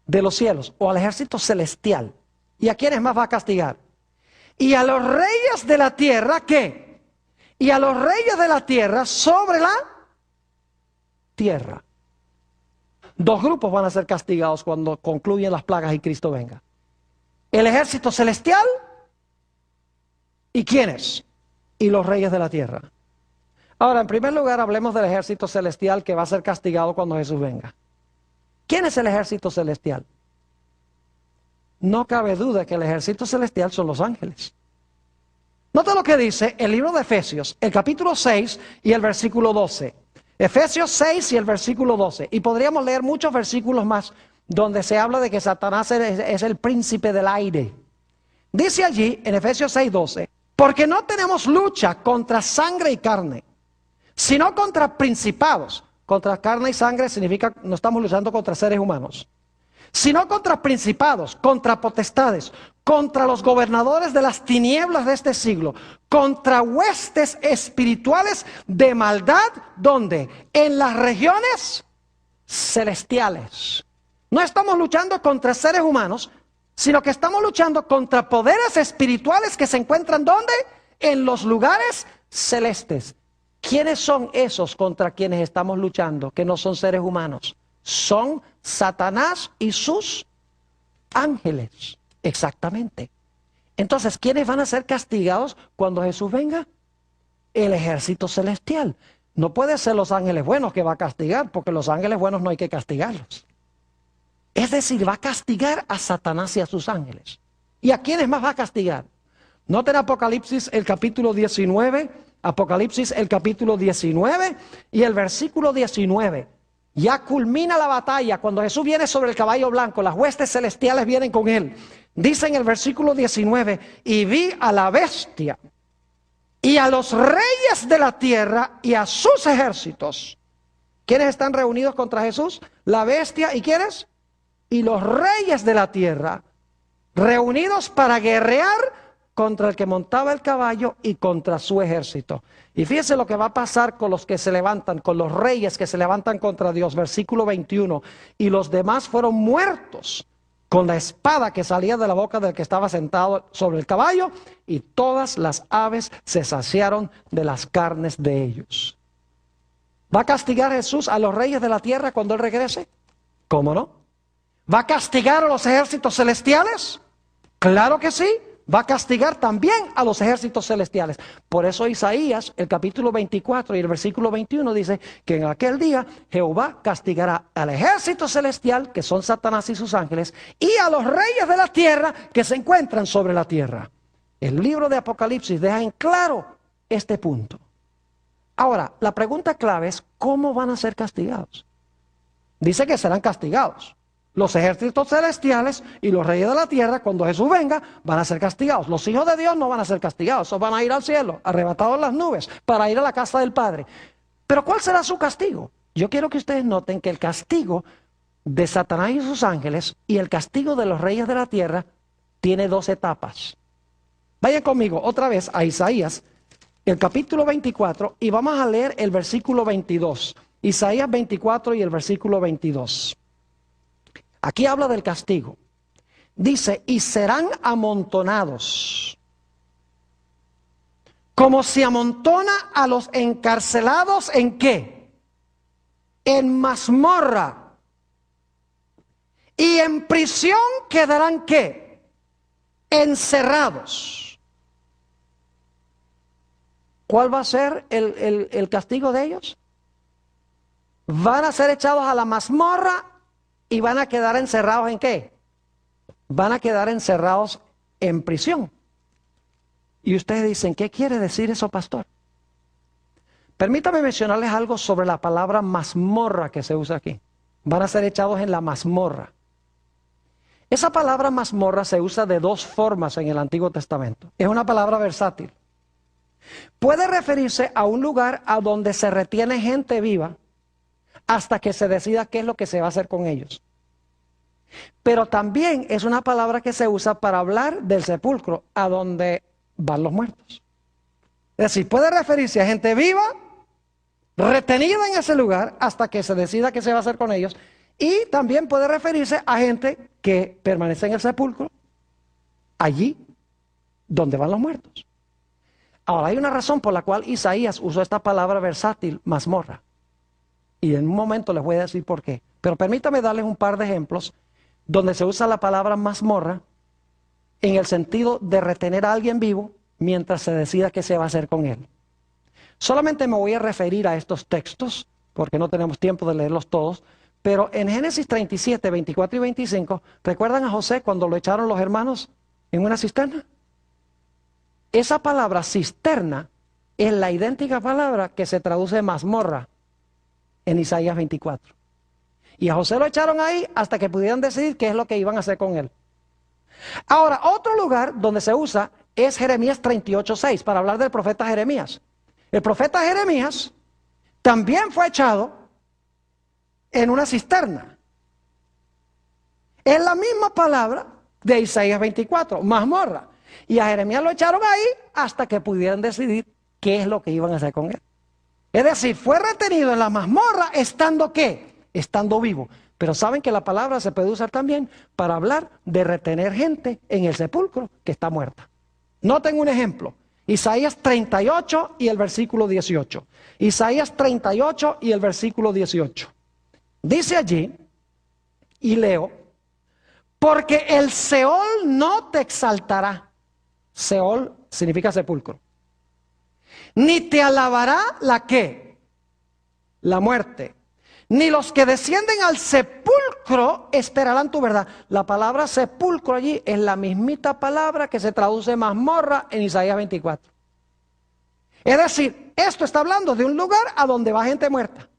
de los cielos o al ejército celestial. ¿Y a quiénes más va a castigar? Y a los reyes de la tierra, ¿qué? Y a los reyes de la tierra sobre la tierra. Dos grupos van a ser castigados cuando concluyen las plagas y Cristo venga. El ejército celestial y ¿quiénes? Y los reyes de la tierra. Ahora, en primer lugar, hablemos del ejército celestial que va a ser castigado cuando Jesús venga. ¿Quién es el ejército celestial? No cabe duda que el ejército celestial son los ángeles. Nota lo que dice el libro de Efesios, el capítulo 6 y el versículo 12. Efesios 6 y el versículo 12. Y podríamos leer muchos versículos más donde se habla de que Satanás es el príncipe del aire. Dice allí en Efesios 6, 12, porque no tenemos lucha contra sangre y carne, sino contra principados. Contra carne y sangre significa no estamos luchando contra seres humanos, sino contra principados, contra potestades, contra los gobernadores de las tinieblas de este siglo, contra huestes espirituales de maldad, ¿dónde? En las regiones celestiales. No estamos luchando contra seres humanos, sino que estamos luchando contra poderes espirituales que se encuentran ¿dónde? En los lugares celestes. ¿Quiénes son esos contra quienes estamos luchando? Que no son seres humanos. Son Satanás y sus ángeles. Exactamente. Entonces, ¿quiénes van a ser castigados cuando Jesús venga? El ejército celestial. No puede ser los ángeles buenos que va a castigar, porque los ángeles buenos no hay que castigarlos. Es decir, va a castigar a Satanás y a sus ángeles. ¿Y a quiénes más va a castigar? Noten Apocalipsis el capítulo 19, Apocalipsis el capítulo 19 y el versículo 19. Ya culmina la batalla cuando Jesús viene sobre el caballo blanco, las huestes celestiales vienen con él. Dice en el versículo 19, y vi a la bestia y a los reyes de la tierra y a sus ejércitos. ¿Quiénes están reunidos contra Jesús? La bestia y ¿quiénes? Y los reyes de la tierra, reunidos para guerrear contra el que montaba el caballo y contra su ejército. Y fíjense lo que va a pasar con los que se levantan, con los reyes que se levantan contra Dios. Versículo 21, y los demás fueron muertos con la espada que salía de la boca del que estaba sentado sobre el caballo, y todas las aves se saciaron de las carnes de ellos. ¿Va a castigar Jesús a los reyes de la tierra cuando Él regrese? ¿Cómo no? ¿Va a castigar a los ejércitos celestiales? Claro que sí. Va a castigar también a los ejércitos celestiales. Por eso Isaías, el capítulo 24 y el versículo 21 dice que en aquel día Jehová castigará al ejército celestial, que son Satanás y sus ángeles, y a los reyes de la tierra que se encuentran sobre la tierra. El libro de Apocalipsis deja en claro este punto. Ahora, la pregunta clave es, ¿cómo van a ser castigados? Dice que serán castigados. Los ejércitos celestiales y los reyes de la tierra, cuando Jesús venga, van a ser castigados. Los hijos de Dios no van a ser castigados, esos van a ir al cielo, arrebatados en las nubes, para ir a la casa del Padre. Pero ¿cuál será su castigo? Yo quiero que ustedes noten que el castigo de Satanás y sus ángeles y el castigo de los reyes de la tierra tiene dos etapas. Vayan conmigo otra vez a Isaías, el capítulo 24, y vamos a leer el versículo 22. Isaías 24 y el versículo 22. Aquí habla del castigo. Dice, y serán amontonados, como se amontona a los encarcelados, ¿en qué? En mazmorra. Y en prisión quedarán, ¿qué? Encerrados. ¿Cuál va a ser el castigo de ellos? Van a ser echados a la mazmorra. ¿Y van a quedar encerrados en qué? Van a quedar encerrados en prisión. Y ustedes dicen, ¿qué quiere decir eso, pastor? Permítame mencionarles algo sobre la palabra mazmorra que se usa aquí. Van a ser echados en la mazmorra. Esa palabra mazmorra se usa de dos formas en el Antiguo Testamento. Es una palabra versátil. Puede referirse a un lugar a donde se retiene gente viva hasta que se decida qué es lo que se va a hacer con ellos. Pero también es una palabra que se usa para hablar del sepulcro, a donde van los muertos. Es decir, puede referirse a gente viva, retenida en ese lugar, hasta que se decida qué se va a hacer con ellos. Y también puede referirse a gente que permanece en el sepulcro, allí donde van los muertos. Ahora, hay una razón por la cual Isaías usó esta palabra versátil, mazmorra. Y en un momento les voy a decir por qué. Pero permítame darles un par de ejemplos donde se usa la palabra mazmorra en el sentido de retener a alguien vivo mientras se decida qué se va a hacer con él. Solamente me voy a referir a estos textos, porque no tenemos tiempo de leerlos todos, pero en Génesis 37, 24 y 25, ¿recuerdan a José cuando lo echaron los hermanos en una cisterna? Esa palabra cisterna es la idéntica palabra que se traduce mazmorra en Isaías 24. Y a José lo echaron ahí hasta que pudieran decidir qué es lo que iban a hacer con él. Ahora, otro lugar donde se usa es Jeremías 38:6, para hablar del profeta Jeremías. El profeta Jeremías también fue echado en una cisterna. Es la misma palabra de Isaías 24, mazmorra. Y a Jeremías lo echaron ahí hasta que pudieran decidir qué es lo que iban a hacer con él. Es decir, fue retenido en la mazmorra estando ¿qué? Estando vivo. Pero saben que la palabra se puede usar también para hablar de retener gente en el sepulcro que está muerta. Noten un ejemplo. Isaías 38 y el versículo 18. Isaías 38 y el versículo 18. Dice allí, y leo, porque el Seol no te exaltará. Seol significa sepulcro. Ni te alabará la ¿qué? La muerte. Ni los que descienden al sepulcro esperarán tu verdad. La palabra sepulcro allí es la mismita palabra que se traduce mazmorra en Isaías 24. Es decir, esto está hablando de un lugar a donde va gente muerta.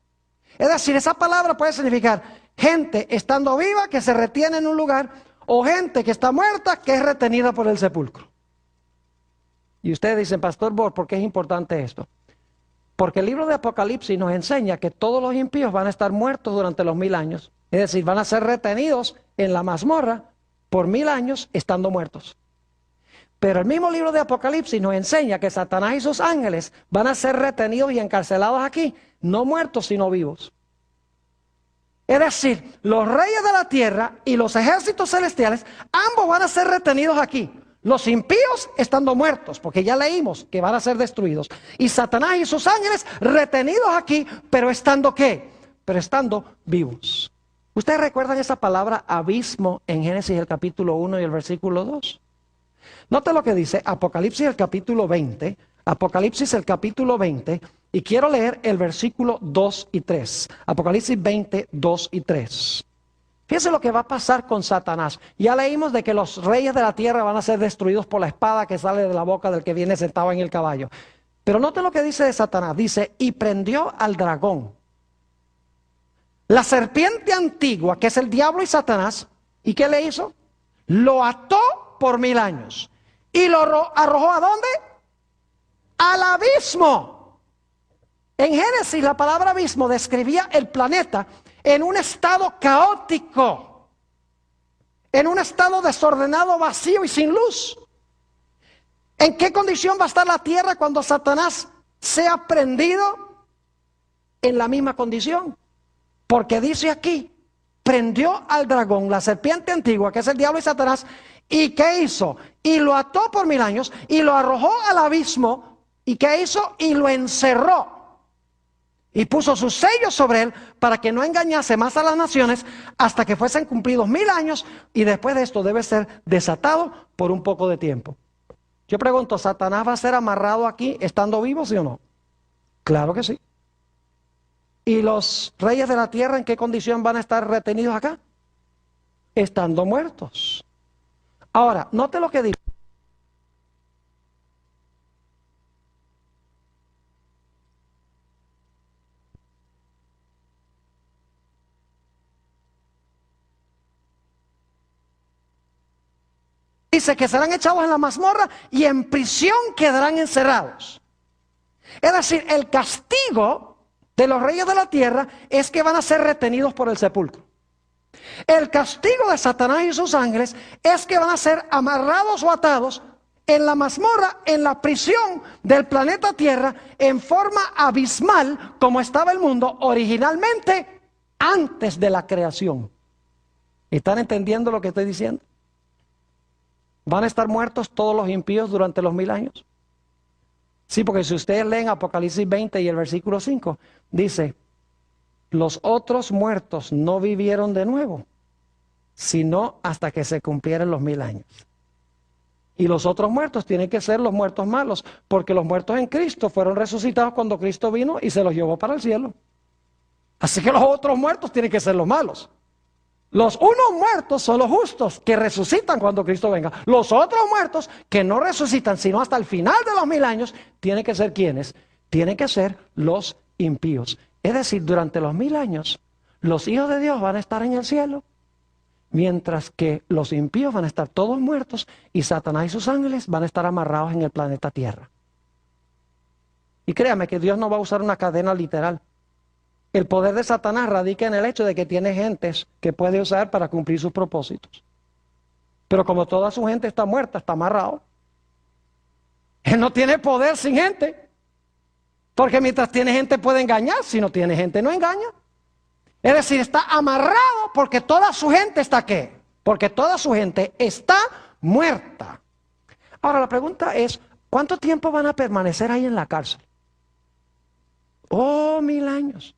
Es decir, esa palabra puede significar gente estando viva que se retiene en un lugar, o gente que está muerta que es retenida por el sepulcro. Y ustedes dicen, Pastor Borg, ¿por qué es importante esto? Porque el libro de Apocalipsis nos enseña que todos los impíos van a estar muertos durante los 1000 años. Es decir, van a ser retenidos en la mazmorra por 1000 años estando muertos. Pero el mismo libro de Apocalipsis nos enseña que Satanás y sus ángeles van a ser retenidos y encarcelados aquí, no muertos sino vivos. Es decir, los reyes de la tierra y los ejércitos celestiales, ambos van a ser retenidos aquí. Los impíos estando muertos, porque ya leímos que van a ser destruidos. Y Satanás y sus ángeles retenidos aquí, pero estando ¿qué? Pero estando vivos. ¿Ustedes recuerdan esa palabra abismo en Génesis el capítulo 1 y el versículo 2? Note lo que dice Apocalipsis el capítulo 20. Apocalipsis el capítulo 20. Y quiero leer el versículo 2 y 3. Apocalipsis 20, 2 y 3. Fíjense lo que va a pasar con Satanás. Ya leímos de que los reyes de la tierra van a ser destruidos por la espada que sale de la boca del que viene sentado en el caballo. Pero noten lo que dice de Satanás. Dice, y prendió al dragón, la serpiente antigua, que es el diablo y Satanás. ¿Y qué le hizo? Lo ató por 1000 años. ¿Y lo arrojó a dónde? Al abismo. En Génesis la palabra abismo describía el planeta en un estado caótico, en un estado desordenado, vacío y sin luz. ¿En qué condición va a estar la tierra cuando Satanás sea prendido? En la misma condición. Porque dice aquí, prendió al dragón, la serpiente antigua, que es el diablo y Satanás, ¿y qué hizo? Y lo ató por 1000 años, y lo arrojó al abismo, ¿y qué hizo? Y lo encerró. Y puso sus sellos sobre él para que no engañase más a las naciones hasta que fuesen cumplidos 1000 años, y después de esto debe ser desatado por un poco de tiempo. Yo pregunto, ¿Satanás va a ser amarrado aquí estando vivo, sí o no? Claro que sí. ¿Y los reyes de la tierra en qué condición van a estar retenidos acá? Estando muertos. Ahora, note lo que dice. Dice que serán echados en la mazmorra y en prisión quedarán encerrados. Es decir, el castigo de los reyes de la tierra es que van a ser retenidos por el sepulcro. El castigo de Satanás y sus ángeles es que van a ser amarrados o atados en la mazmorra, en la prisión del planeta Tierra, en forma abismal, como estaba el mundo originalmente antes de la creación. ¿Están entendiendo lo que estoy diciendo? ¿Van a estar muertos todos los impíos durante los 1000 años? Sí, porque si ustedes leen Apocalipsis 20 y el versículo 5, dice, los otros muertos no vivieron de nuevo, sino hasta que se cumplieran los 1000 años. Y los otros muertos tienen que ser los muertos malos, porque los muertos en Cristo fueron resucitados cuando Cristo vino y se los llevó para el cielo. Así que los otros muertos tienen que ser los malos. Los unos muertos son los justos, que resucitan cuando Cristo venga. Los otros muertos, que no resucitan sino hasta el final de los 1000 años, tienen que ser ¿quiénes? Tienen que ser los impíos. Es decir, durante los 1000 años, los hijos de Dios van a estar en el cielo, mientras que los impíos van a estar todos muertos y Satanás y sus ángeles van a estar amarrados en el planeta Tierra. Y créame que Dios no va a usar una cadena literal. El poder de Satanás radica en el hecho de que tiene gentes que puede usar para cumplir sus propósitos. Pero como toda su gente está muerta, está amarrado. Él no tiene poder sin gente. Porque mientras tiene gente puede engañar, si no tiene gente no engaña. Es decir, está amarrado porque toda su gente está ¿qué? Porque toda su gente está muerta. Ahora la pregunta es, ¿cuánto tiempo van a permanecer ahí en la cárcel? Oh, 1000 años.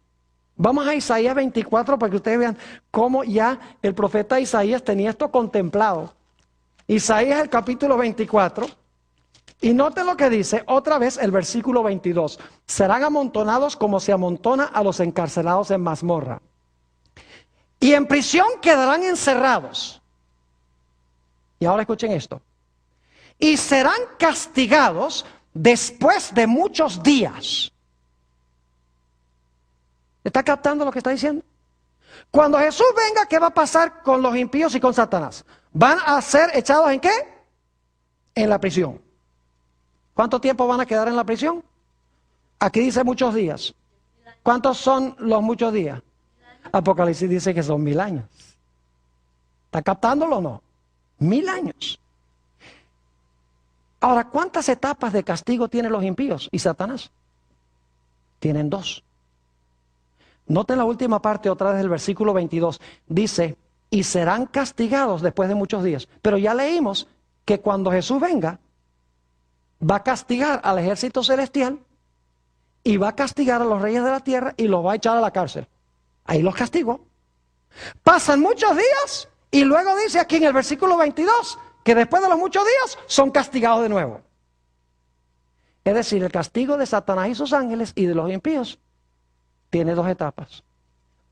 Vamos a Isaías 24 para que ustedes vean cómo ya el profeta Isaías tenía esto contemplado. Isaías el capítulo 24. Y noten lo que dice otra vez el versículo 22. Serán amontonados como se amontona a los encarcelados en mazmorra. Y en prisión quedarán encerrados. Y ahora escuchen esto. Y serán castigados después de muchos días. ¿Está captando lo que está diciendo? Cuando Jesús venga, ¿qué va a pasar con los impíos y con Satanás? ¿Van a ser echados en qué? En la prisión. ¿Cuánto tiempo van a quedar en la prisión? Aquí dice muchos días. ¿Cuántos son los muchos días? Apocalipsis dice que son 1000 años. ¿Está captándolo o no? 1000 años. Ahora, ¿cuántas etapas de castigo tienen los impíos y Satanás? Tienen 2. Noten la última parte otra vez del versículo 22. Dice, y serán castigados después de muchos días. Pero ya leímos que cuando Jesús venga, va a castigar al ejército celestial y va a castigar a los reyes de la tierra y los va a echar a la cárcel. Ahí los castigó. Pasan muchos días y luego dice aquí en el versículo 22 que después de los muchos días son castigados de nuevo. Es decir, el castigo de Satanás y sus ángeles y de los impíos tiene 2 etapas.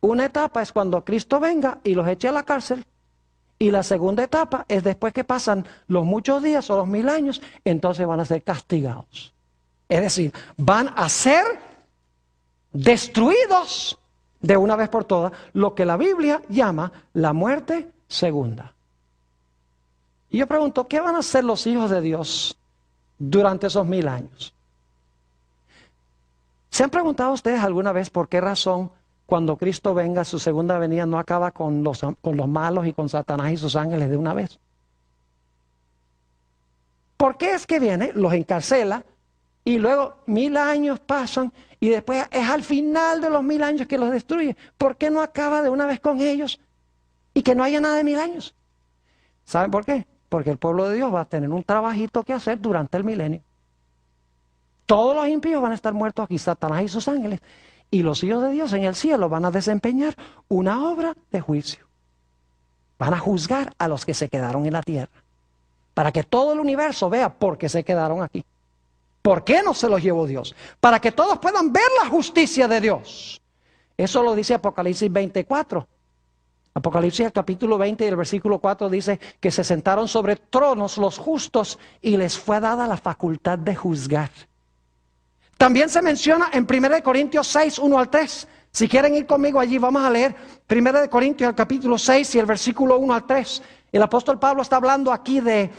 Una etapa es cuando Cristo venga y los eche a la cárcel. Y la segunda etapa es después que pasan los muchos días o los 1000 años, entonces van a ser castigados. Es decir, van a ser destruidos de una vez por todas, lo que la Biblia llama la muerte segunda. Y yo pregunto, ¿qué van a hacer los hijos de Dios durante esos 1000 años? ¿Se han preguntado ustedes alguna vez por qué razón cuando Cristo venga, su segunda venida no acaba con los malos y con Satanás y sus ángeles de una vez? ¿Por qué es que viene, los encarcela y luego 1000 años pasan y después es al final de los 1000 años que los destruye? ¿Por qué no acaba de una vez con ellos y que no haya nada de 1000 años? ¿Saben por qué? Porque el pueblo de Dios va a tener un trabajito que hacer durante el milenio. Todos los impíos van a estar muertos aquí, Satanás y sus ángeles. Y los hijos de Dios en el cielo van a desempeñar una obra de juicio. Van a juzgar a los que se quedaron en la tierra. Para que todo el universo vea por qué se quedaron aquí. ¿Por qué no se los llevó Dios? Para que todos puedan ver la justicia de Dios. Eso lo dice Apocalipsis 24. Apocalipsis capítulo 20 y el versículo 4 dice que se sentaron sobre tronos los justos y les fue dada la facultad de juzgar. También se menciona en 1 Corintios 6, 1 al 3. Si quieren ir conmigo allí, vamos a leer 1 Corintios el capítulo 6 y el versículo 1 al 3. El apóstol Pablo está hablando aquí de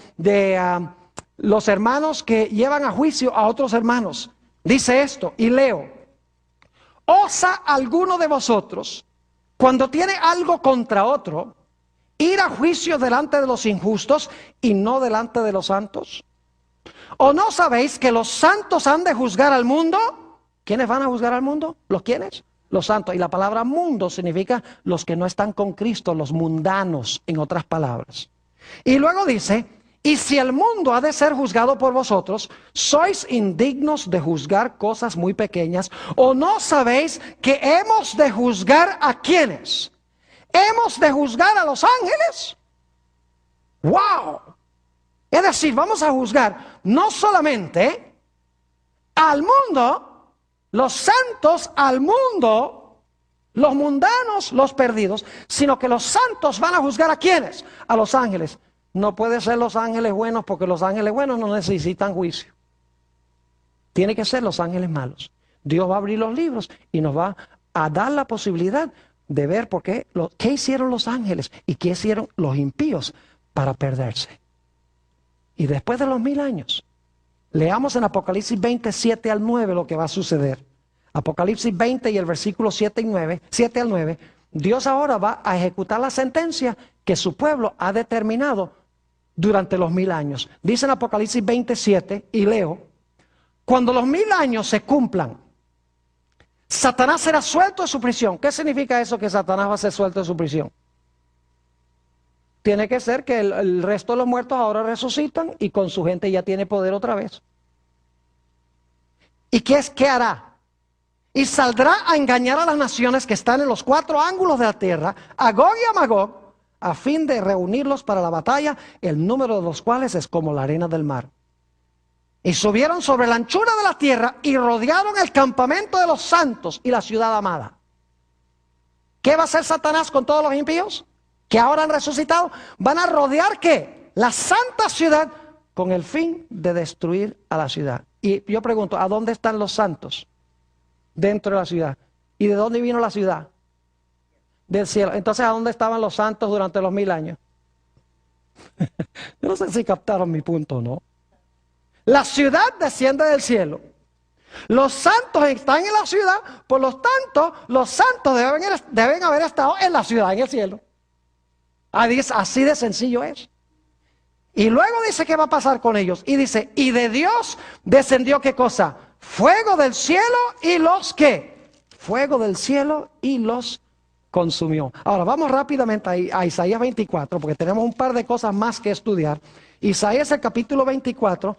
los hermanos que llevan a juicio a otros hermanos. Dice esto, y leo. ¿Osa alguno de vosotros, cuando tiene algo contra otro, ir a juicio delante de los injustos y no delante de los santos? ¿O no sabéis que los santos han de juzgar al mundo? ¿Quiénes van a juzgar al mundo? ¿Los quiénes? Los santos. Y la palabra mundo significa los que no están con Cristo, los mundanos, en otras palabras. Y luego dice, y si el mundo ha de ser juzgado por vosotros, ¿sois indignos de juzgar cosas muy pequeñas? ¿O no sabéis que hemos de juzgar a quiénes? ¿Hemos de juzgar a los ángeles? ¡Wow! Es decir, vamos a juzgar no solamente al mundo, los santos al mundo, los mundanos, los perdidos, sino que los santos van a juzgar a ¿quiénes? A los ángeles. No puede ser los ángeles buenos porque los ángeles buenos no necesitan juicio. Tiene que ser los ángeles malos. Dios va a abrir los libros y nos va a dar la posibilidad de ver qué hicieron los ángeles y qué hicieron los impíos para perderse. Y después de los 1000 años, leamos en Apocalipsis 20, 7 al 9 lo que va a suceder. Apocalipsis 20 y el versículo 7 al 9, Dios ahora va a ejecutar la sentencia que su pueblo ha determinado durante los 1000 años. Dice en Apocalipsis 27, y leo, cuando los 1000 años se cumplan, Satanás será suelto de su prisión. ¿Qué significa eso, que Satanás va a ser suelto de su prisión? Tiene que ser que el resto de los muertos ahora resucitan y con su gente ya tiene poder otra vez. ¿Y qué hará? Y saldrá a engañar a las naciones que están en los 4 ángulos de la tierra, a Gog y a Magog, a fin de reunirlos para la batalla, el número de los cuales es como la arena del mar. Y subieron sobre la anchura de la tierra y rodearon el campamento de los santos y la ciudad amada. ¿Qué va a hacer Satanás con todos los impíos que ahora han resucitado? Van a rodear ¿qué? La santa ciudad, con el fin de destruir a la ciudad. Y yo pregunto, ¿a dónde están los santos? Dentro de la ciudad. ¿Y de dónde vino la ciudad? Del cielo. Entonces, ¿a dónde estaban los santos durante los 1000 años? Yo no sé si captaron mi punto o no. La ciudad desciende del cielo. Los santos están en la ciudad, por lo tanto, los santos deben haber estado en la ciudad, en el cielo. Así de sencillo es. Y luego dice qué va a pasar con ellos. Y dice, y de Dios descendió ¿qué cosa? Fuego del cielo y los ¿qué? Fuego del cielo y los consumió. Ahora vamos rápidamente a Isaías 24, porque tenemos un par de cosas más que estudiar. Isaías el capítulo 24,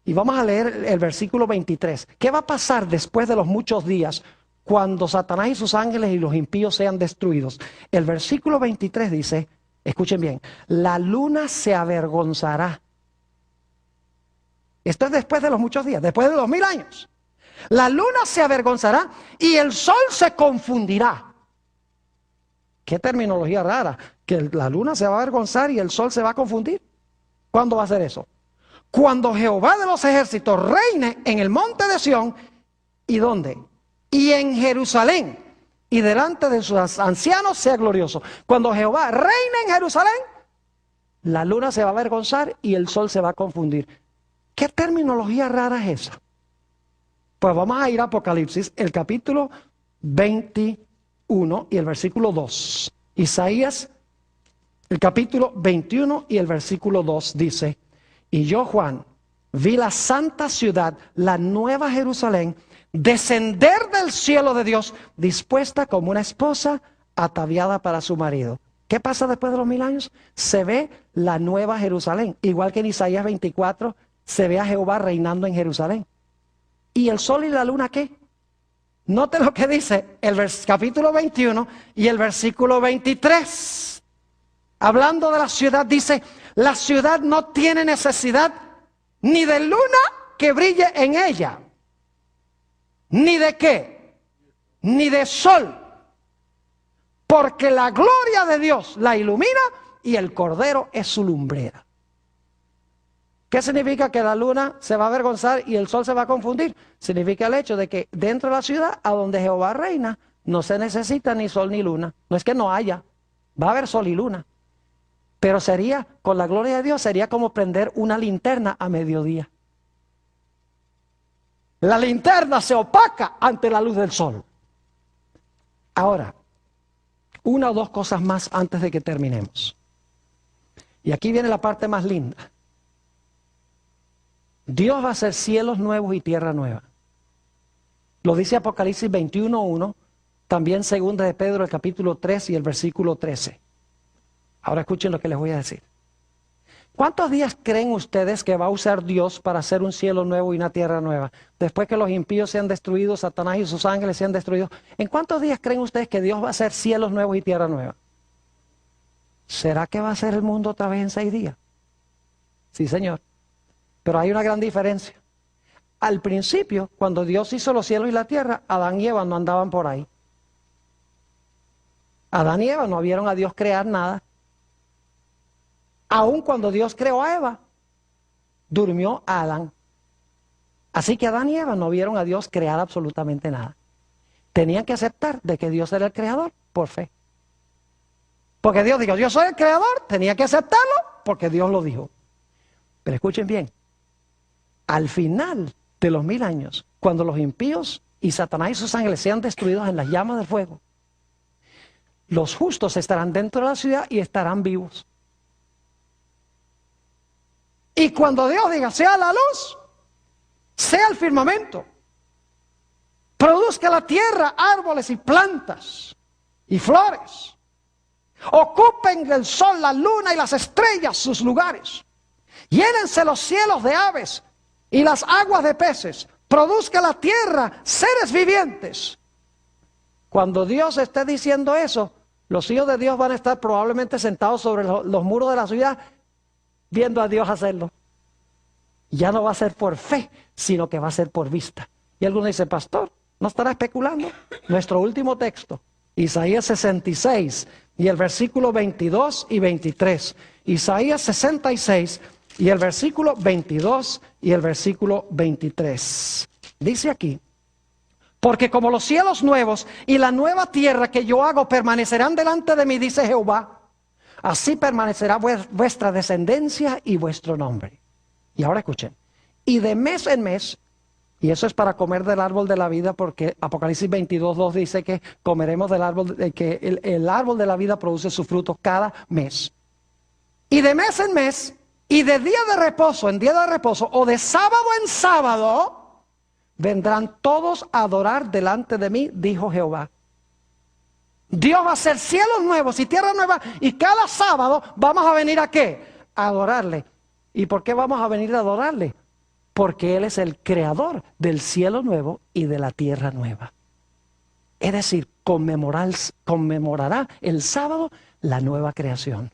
y vamos a leer el versículo 23. ¿Qué va a pasar después de los muchos días cuando Satanás y sus ángeles y los impíos sean destruidos? El versículo 23 dice, escuchen bien, la luna se avergonzará. Esto es después de los muchos días, después de los 1000 años. La luna se avergonzará y el sol se confundirá. Qué terminología rara, que la luna se va a avergonzar y el sol se va a confundir. ¿Cuándo va a ser eso? Cuando Jehová de los ejércitos reine en el monte de Sión, ¿y dónde? Y en Jerusalén, y delante de sus ancianos sea glorioso. Cuando Jehová reine en Jerusalén, la luna se va a avergonzar y el sol se va a confundir. ¿Qué terminología rara es esa? Pues vamos a ir a Apocalipsis, el capítulo 21 y el versículo 2. Isaías, el capítulo 21 y el versículo 2 dice, y yo, Juan, vi la santa ciudad, la nueva Jerusalén, descender del cielo de Dios, dispuesta como una esposa ataviada para su marido. ¿Qué pasa después de los 1000 años? Se ve la nueva Jerusalén, igual que en Isaías 24, se ve a Jehová reinando en Jerusalén. ¿Y el sol y la luna qué? Note lo que dice el capítulo 21 y el versículo 23. Hablando de la ciudad, dice, la ciudad no tiene necesidad ni de luna que brille en ella, ni de qué, ni de sol, porque la gloria de Dios la ilumina y el Cordero es su lumbrera. ¿Qué significa que la luna se va a avergonzar y el sol se va a confundir? Significa el hecho de que dentro de la ciudad, a donde Jehová reina, no se necesita ni sol ni luna. No es que no haya, va a haber sol y luna. Pero sería, con la gloria de Dios, sería como prender una linterna a mediodía. La linterna se opaca ante la luz del sol. Ahora, una o dos cosas más antes de que terminemos. Y aquí viene la parte más linda. Dios va a hacer cielos nuevos y tierra nueva. Lo dice Apocalipsis 21:1, también segunda de Pedro, el capítulo 3 y el versículo 13. Ahora escuchen lo que les voy a decir. ¿Cuántos días creen ustedes que va a usar Dios para hacer un cielo nuevo y una tierra nueva? Después que los impíos sean destruidos, Satanás y sus ángeles sean destruidos. ¿En cuántos días creen ustedes que Dios va a hacer cielos nuevos y tierra nueva? ¿Será que va a hacer el mundo otra vez en 6 días? Sí, Señor. Pero hay una gran diferencia. Al principio, cuando Dios hizo los cielos y la tierra, Adán y Eva no andaban por ahí. Adán y Eva no vieron a Dios crear nada. Aun cuando Dios creó a Eva, durmió a Adán. Así que Adán y Eva no vieron a Dios crear absolutamente nada. Tenían que aceptar de que Dios era el creador por fe. Porque Dios dijo, yo soy el creador, tenía que aceptarlo porque Dios lo dijo. Pero escuchen bien, al final de los 1000 años, cuando los impíos y Satanás y sus ángeles sean destruidos en las llamas del fuego, los justos estarán dentro de la ciudad y estarán vivos. Y cuando Dios diga, sea la luz, sea el firmamento, Produzca la tierra árboles y plantas y flores. Ocupen el sol, la luna y las estrellas sus lugares. Llénense los cielos de aves y las aguas de peces. Produzca la tierra seres vivientes. Cuando Dios esté diciendo eso, los hijos de Dios van a estar probablemente sentados sobre los muros de la ciudad viendo a Dios hacerlo. Ya no va a ser por fe, sino que va a ser por vista. Y algunos dicen, pastor, ¿no estará especulando? Nuestro último texto, Isaías 66 y el versículo 22 y 23. Isaías 66 y el versículo 22 y el versículo 23. Dice aquí: porque como los cielos nuevos y la nueva tierra que yo hago permanecerán delante de mí, dice Jehová, así permanecerá vuestra descendencia y vuestro nombre. Y ahora escuchen, y de mes en mes, y eso es para comer del árbol de la vida, porque Apocalipsis 22:2 dice que comeremos del árbol, que el árbol de la vida produce su fruto cada mes. Y de mes en mes, y de día de reposo en día de reposo, o de sábado en sábado, vendrán todos a adorar delante de mí, dijo Jehová. Dios va a hacer cielos nuevos y tierra nueva, y cada sábado vamos a venir ¿a qué? A adorarle. ¿Y por qué vamos a venir a adorarle? Porque Él es el creador del cielo nuevo y de la tierra nueva. Es decir, conmemorará el sábado la nueva creación.